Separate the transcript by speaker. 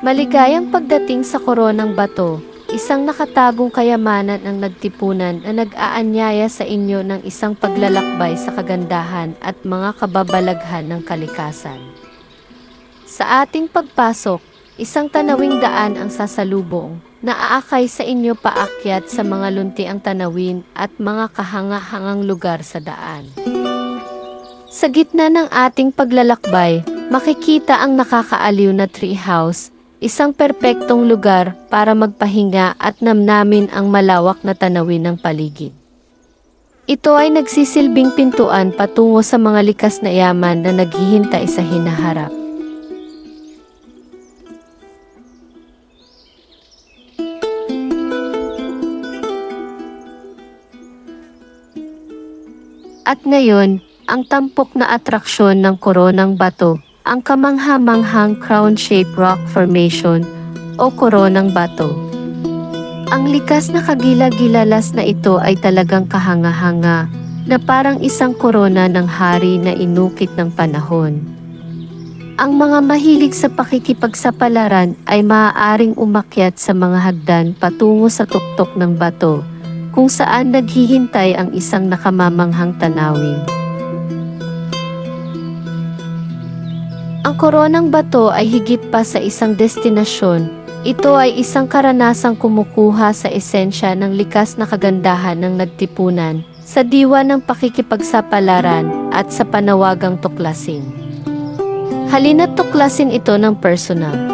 Speaker 1: Maligayang pagdating sa Koronang Bato, isang nakatagong kayamanan ang nagtipunan na nag-aanyaya sa inyo ng isang paglalakbay sa kagandahan at mga kababalaghan ng kalikasan. Sa ating pagpasok, isang tanawing daan ang sasalubong, na aakay sa inyo paakyat sa mga luntiang tanawin at mga kahanga-hangang lugar sa daan. Sa gitna ng ating paglalakbay, makikita ang nakakaaliw na treehouse, isang perpektong lugar para magpahinga at namnamin ang malawak na tanawin ng paligid. Ito ay nagsisilbing pintuan patungo sa mga likas na yaman na naghihintay sa hinaharap. At ngayon, ang tampok na atraksyon ng Koronang Bato, ang kamangha-manghang crown-shaped rock formation o Koronang Bato. Ang likas na kagila-gilalas na ito ay talagang kahanga-hanga, na parang isang korona ng hari na inukit ng panahon. Ang mga mahilig sa pakikipagsapalaran ay maaaring umakyat sa mga hagdan patungo sa tuktok ng bato, kung saan naghihintay ang isang nakamamanghang tanawin. Ang Koronang Bato ay higit pa sa isang destinasyon. Ito ay isang karanasang kumukuha sa esensya ng likas na kagandahan ng nagtipunan, sa diwa ng pakikipagsapalaran at sa panawagang tuklasin. Halina't tuklasin ito ng personal.